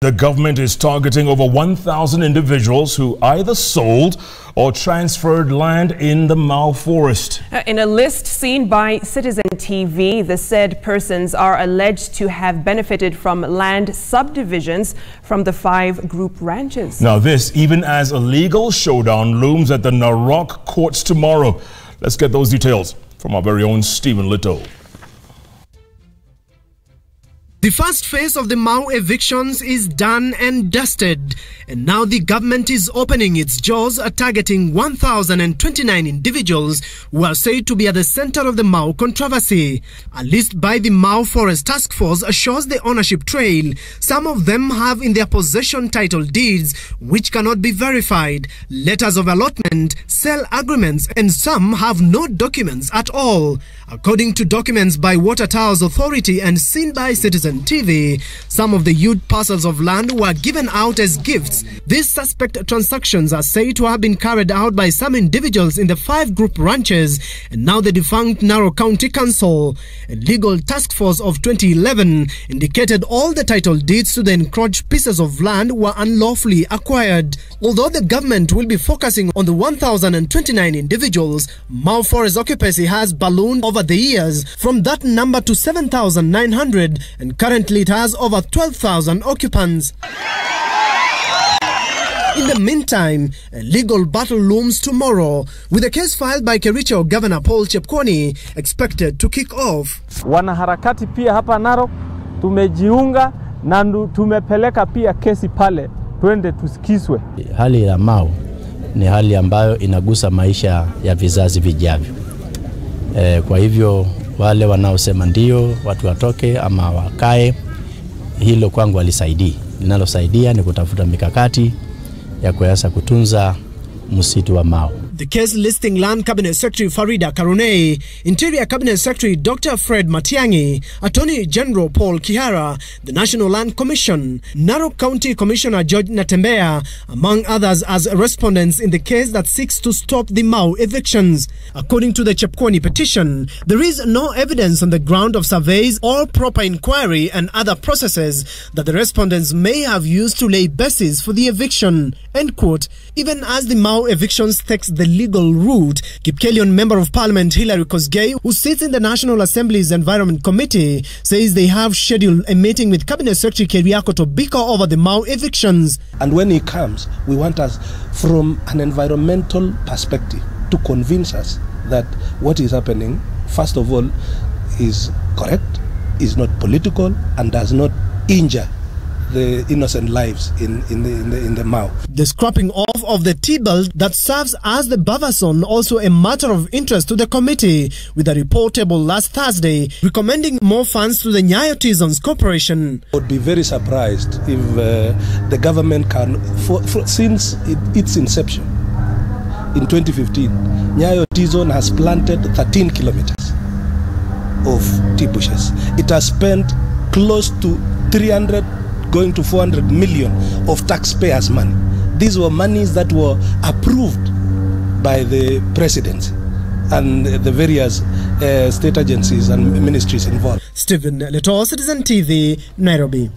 The government is targeting over 1,000 individuals who either sold or transferred land in the Mau forest. In a list seen by Citizen TV, the said persons are alleged to have benefited from land subdivisions from the 5 group ranches. Now this, even as a legal showdown looms at the Narok courts tomorrow. Let's get those details from our very own Stephen Little. The first phase of the Mau evictions is done and dusted, and now the government is opening its jaws, targeting 1,029 individuals who are said to be at the center of the Mau controversy. A list by the Mau Forest Task Force shows the ownership trail. Some of them have in their possession title deeds which cannot be verified, letters of allotment, sale agreements, and some have no documents at all. According to documents by Water Towers Authority and seen by Citizen TV, some of the huge parcels of land were given out as gifts. These suspect transactions are said to have been carried out by some individuals in the 5 group ranches and now the defunct Narok County Council. A legal task force of 2011 indicated all the title deeds to the encroached pieces of land were unlawfully acquired. Although the government will be focusing on the 1,029 individuals, Mau Forest occupancy has ballooned over the years from that number to 7,900, and currently it has over 12,000 occupants. In the meantime, a legal battle looms tomorrow, with a case filed by Kericho Governor Paul Chepkwony expected to kick off. Wanaharakati pia hapa Narok tumejiunga na tumepeleka pia kesi pale, twende tusikizwe. Hali ya Mau ni hali ambayo inagusa maisha ya vizazi vijavyo. Kwa hivyo wale wanaosema ndio watu watoke ama wakae, hilo kwangu alisaidii. Linalosaidia ni kutafuta mikakati ya kuweza kutunza msitu wa Mau. The case listing Land Cabinet Secretary Farida Karunei, Interior Cabinet Secretary Dr. Fred Matiang'i, Attorney General Paul Kihara, the National Land Commission, Narok County Commissioner George Natembea, among others, as respondents in the case that seeks to stop the Mau evictions. According to the Chepkwony petition, there is no evidence on the ground of surveys or proper inquiry and other processes that the respondents may have used to lay basis for the eviction. End quote. Even as the Mau evictions takes the legal route, Kipkelion Member of Parliament Hilary Kosgei, who sits in the National Assembly's Environment Committee, says they have scheduled a meeting with Cabinet Secretary Keriako to bicker over the Mau evictions. And when he comes, we want us from an environmental perspective to convince us that what is happening, first of all, is correct, is not political, and does not injure the innocent lives in the Mau. The scrapping off of the T-belt that serves as the buffer zone also a matter of interest to the committee, with a report tabled last Thursday recommending more funds to the Nyayo T-Zones Corporation. I would be very surprised if the government can, since its inception in 2015, Nyayo T-Zone has planted 13 kilometers of tea bushes. It has spent close to 300 going to 400 million of taxpayers' money. These were monies that were approved by the president and the various state agencies and ministries involved. Stephen Little, Citizen TV, Nairobi.